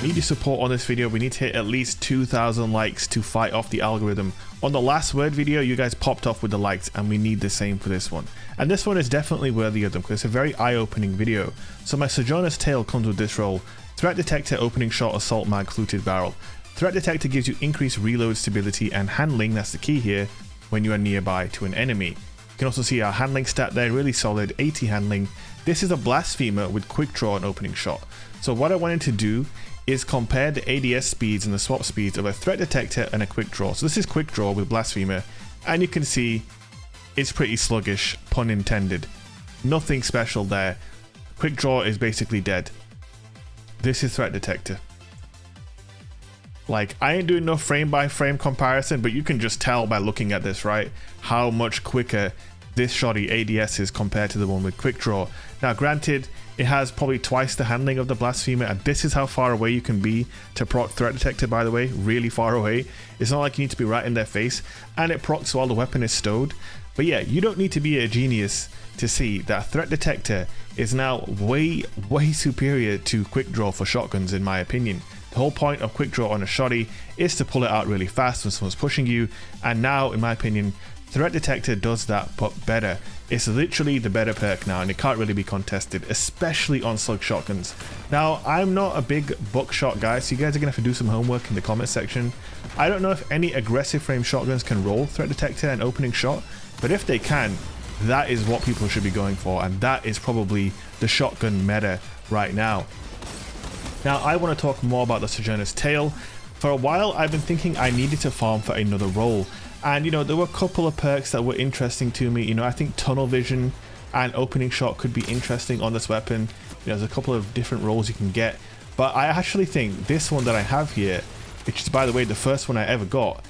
need your support on this video. We need to hit at least 2,000 likes to fight off the algorithm. On the last word video, you guys popped off with the likes, and we need the same for this one. And this one is definitely worthy of them because it's a very eye-opening video. So my Sojourner's Tale comes with this role: Threat Detector, Opening Shot, Assault Mag, Fluted Barrel. Threat Detector gives you increased reload stability and handling, that's the key here, when you are nearby to an enemy. You can also see our handling stat there, really solid, 80 handling. This is a Blasphemer with Quickdraw and Opening Shot. So what I wanted to do is compare the ADS speeds and the swap speeds of a Threat Detector and a Quickdraw. So this is Quickdraw with Blasphemer, and you can see it's pretty sluggish, pun intended. Nothing special there. Quickdraw is basically dead. This is Threat Detector. Like, I ain't doing no frame by frame comparison, but you can just tell by looking at this, right, how much quicker this shoddy ADS is compared to the one with Quickdraw. Now granted, it has probably twice the handling of the Blasphemer, and this is how far away you can be to proc Threat Detector, by the way, really far away. It's not like you need to be right in their face, and it procs while the weapon is stowed. But yeah, you don't need to be a genius to see that Threat Detector is now way superior to Quickdraw for shotguns, in my opinion. The whole point of Quickdraw on a shoddy is to pull it out really fast when someone's pushing you, and now, in my opinion, Threat Detector does that, but better. It's literally the better perk now, and it can't really be contested, especially on slug shotguns. Now, I'm not a big buckshot guy, so you guys are gonna have to do some homework in the comment section. I don't know if any aggressive frame shotguns can roll Threat Detector and Opening Shot, but if they can, that is what people should be going for, and that is probably the shotgun meta right now. Now, I want to talk more about the Sojourner's Tale. For a while, I've been thinking I needed to farm for another role. And, you know, there were a couple of perks that were interesting to me. You know, I think Tunnel Vision and Opening Shot could be interesting on this weapon. You know, there's a couple of different roles you can get. But I actually think this one that I have here, which is, by the way, the first one I ever got,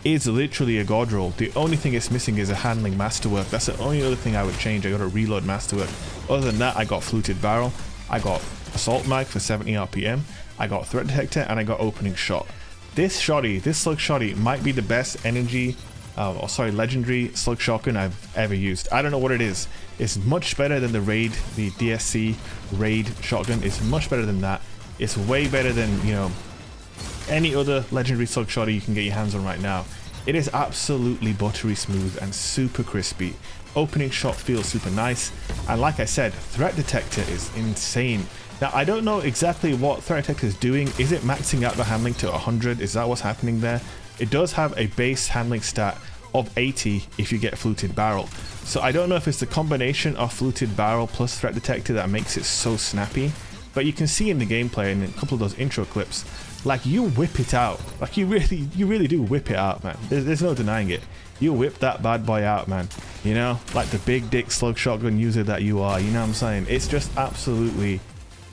is literally a god roll. The only thing it's missing is a handling masterwork. That's the only other thing I would change. I got a reload masterwork. Other than that, I got Fluted Barrel. I got Assault Mag for 70 RPM, I got Threat Detector, and I got Opening Shot. This shoddy, this slug shoddy, might be the best legendary slug shotgun I've ever used. I don't know what it is. It's much better than the raid, the DSC raid shotgun. It's much better than that. It's way better than, you know, any other legendary slug shoddy you can get your hands on right now. It is absolutely buttery smooth and super crispy. Opening Shot feels super nice, and like I said, Threat Detector is insane. Now, I don't know exactly what Threat Detector is doing. Is it maxing out the handling to 100? Is that what's happening there? It does have a base handling stat of 80 if you get Fluted Barrel. So I don't know if it's the combination of Fluted Barrel plus Threat Detector that makes it so snappy. But you can see in the gameplay and in a couple of those intro clips, like, you whip it out. Like, you really do whip it out, man. There's no denying it. You whip that bad boy out, man. You know, like the big dick slug shotgun user that you are, you know what I'm saying? It's just absolutely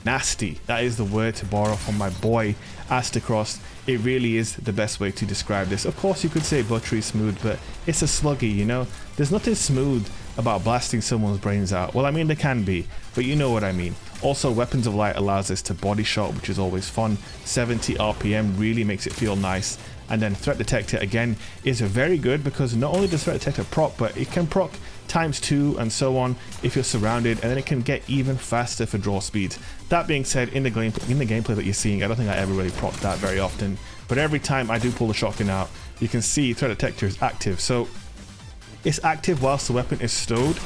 nasty. That is the word to borrow from my boy Astacross. It really is the best way to describe this. Of course, you could say buttery smooth, but it's a sluggy, you know? There's nothing smooth about blasting someone's brains out. Well, I mean, there can be, but you know what I mean. Also, Weapons of Light allows us to body shot, which is always fun. 70 RPM really makes it feel nice. And then Threat Detector, again, is very good because not only does Threat Detector proc, but it can proc ×2 and so on if you're surrounded, and then it can get even faster for draw speeds. That being said, in the gameplay that you're seeing, I don't think I ever really proc that very often, but every time I do pull the shotgun out, you can see Threat Detector is active. So it's active whilst the weapon is stowed,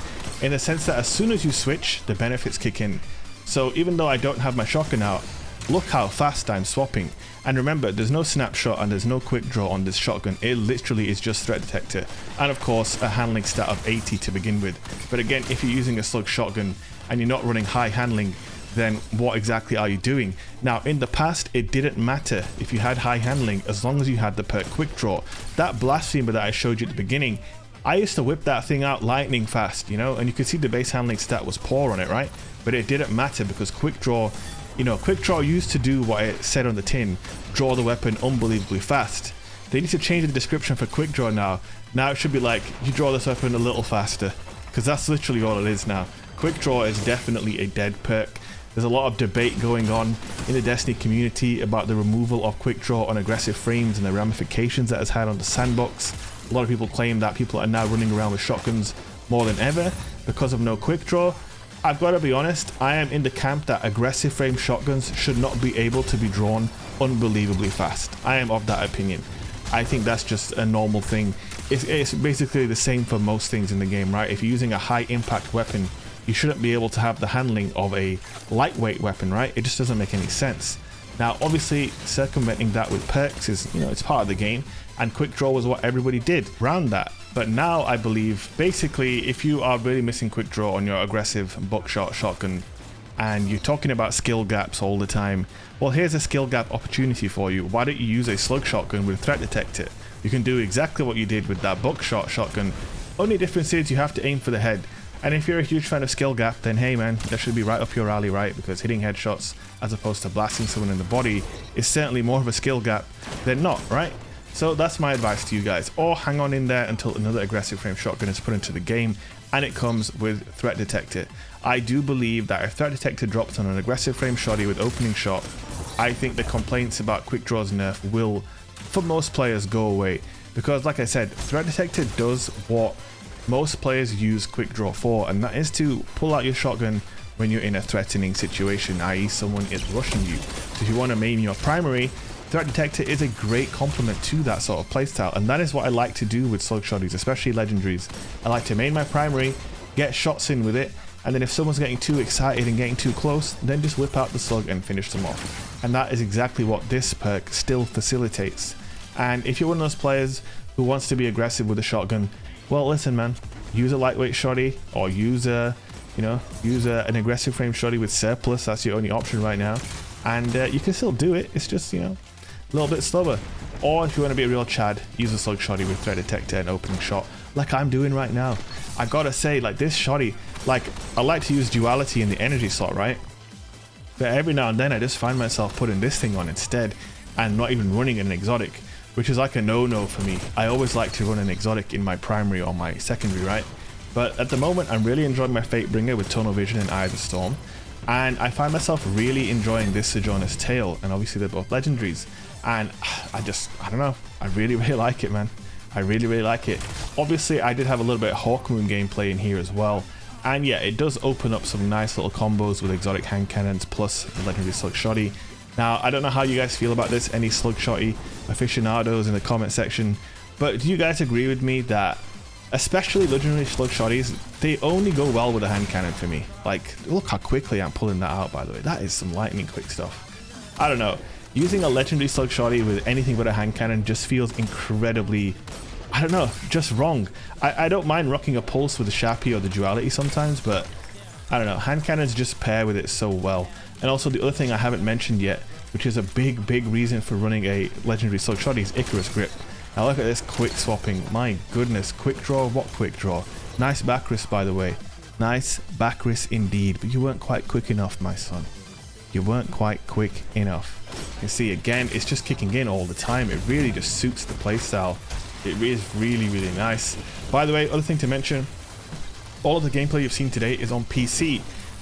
in the sense that as soon as you switch, the benefits kick in. So even though I don't have my shotgun out, look how fast I'm swapping. And remember, there's no snapshot and there's no quick draw on this shotgun. It literally is just Threat Detector, and of course a handling stat of 80 to begin with. But again, if you're using a slug shotgun and you're not running high handling, then what exactly are you doing? Now, in the past, it didn't matter if you had high handling as long as you had the perk Quick Draw. That Blasphemer that I showed you at the beginning, I used to whip that thing out lightning fast, you know, and you could see the base handling stat was poor on it, right? But it didn't matter because Quick Draw, you know, Quick Draw used to do what it said on the tin, draw the weapon unbelievably fast. They need to change the description for Quick Draw now. Now it should be like, you draw this weapon a little faster, because that's literally all it is now. Quick Draw is definitely a dead perk. There's a lot of debate going on in the Destiny community about the removal of Quick Draw on aggressive frames and the ramifications that has had on the sandbox. A lot of people claim that people are now running around with shotguns more than ever because of no Quick Draw. I've got to be honest, I am in the camp that aggressive frame shotguns should not be able to be drawn unbelievably fast. I am of that opinion. I think that's just a normal thing. It's basically the same for most things in the game, right? If you're using a high impact weapon, you shouldn't be able to have the handling of a lightweight weapon, right? It just doesn't make any sense. Now, obviously, circumventing that with perks is, you know, it's part of the game, and Quickdraw was what everybody did around that. But now I believe, basically, if you are really missing Quickdraw on your aggressive buckshot shotgun, and you're talking about skill gaps all the time, well, here's a skill gap opportunity for you. Why don't you use a slug shotgun with threat detector? You can do exactly what you did with that buckshot shotgun. Only difference is you have to aim for the head. And if you're a huge fan of skill gap, then hey man, that should be right up your alley, right? Because hitting headshots as opposed to blasting someone in the body is certainly more of a skill gap than not, right? So that's my advice to you guys. Or hang on in there until another aggressive frame shotgun is put into the game and it comes with threat detector. I do believe that if threat detector drops on an aggressive frame shotty with opening shot, I think the complaints about Quickdraw's nerf will, for most players, go away. Because like I said, threat detector does what most players use Quickdraw for, and that is to pull out your shotgun when you're in a threatening situation, i.e. someone is rushing you. So if you want to main your primary, threat detector is a great complement to that sort of playstyle, and that is what I like to do with slug shotties, especially legendaries. I like to main my primary, get shots in with it, and then if someone's getting too excited and getting too close, then just whip out the slug and finish them off. And that is exactly what this perk still facilitates. And if you're one of those players who wants to be aggressive with a shotgun, well, listen, man, use a lightweight shotty, or use an aggressive frame shotty with surplus. That's your only option right now, and you can still do it. It's just, you know, a little bit slower. Or if you want to be a real Chad, use a slug shotty with threat detector and opening shot, like I'm doing right now. I gotta say, like this shotty, like I like to use duality in the energy slot, right? But every now and then I just find myself putting this thing on instead, and not even running an exotic, which is like a no-no for me. I always like to run an exotic in my primary or my secondary, right? But at the moment, I'm really enjoying my Fatebringer with Tunnel Vision and Eye of the Storm. And I find myself really enjoying this Sojourner's Tale, and obviously they're both legendaries. And I don't know, I really like it, man. I really like it. Obviously, I did have a little bit of Hawkmoon gameplay in here as well. And yeah, it does open up some nice little combos with exotic hand cannons plus the legendary slug shotty. Now, I don't know how you guys feel about this, any slug shotty aficionados in the comment section, but do you guys agree with me that especially legendary slug shotties, they only go well with a hand cannon for me? Like, look how quickly I'm pulling that out, by the way. That is some lightning quick stuff. I don't know. Using a legendary slug shotty with anything but a hand cannon just feels incredibly, I don't know, just wrong. I don't mind rocking a pulse with the Shappy or the duality sometimes, but I don't know, hand cannons just pair with it so well. And also the other thing I haven't mentioned yet, which is a big reason for running a legendary slug shotty, is Icarus grip. Now look at this quick swapping. My goodness, Quickdraw, what Quickdraw? Nice backrisk, by the way. Nice backrisk indeed, but you weren't quite quick enough, my son. You weren't quite quick enough. You see, again, it's just kicking in all the time. It really just suits the playstyle. It is really nice. By the way, other thing to mention, all of the gameplay you've seen today is on PC.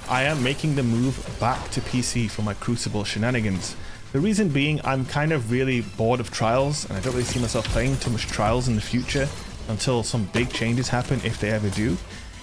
I am making the move back to PC for my Crucible shenanigans. The reason being, I'm kind of really bored of Trials, and I don't really see myself playing too much Trials in the future until some big changes happen, if they ever do.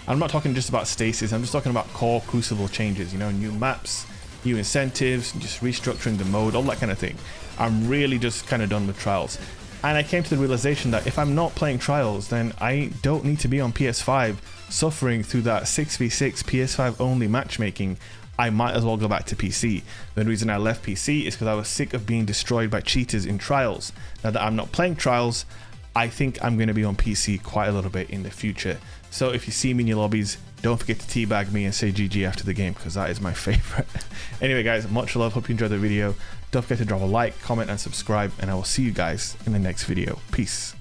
I'm not talking just about stasis, I'm just talking about core Crucible changes, you know, new maps, new incentives, just restructuring the mode, all that kind of thing. I'm really just kind of done with Trials. And I came to the realization that if I'm not playing Trials, then I don't need to be on PS5 suffering through that 6v6 PS5 only matchmaking. I might as well go back to PC. The reason I left PC is because I was sick of being destroyed by cheaters in Trials. Now that I'm not playing Trials, I think I'm going to be on PC quite a little bit in the future. So if you see me in your lobbies, don't forget to teabag me and say GG after the game, because that is my favorite. Anyway guys, much love, hope you enjoyed the video. Don't forget to drop a like, comment and subscribe, and I will see you guys in the next video. Peace.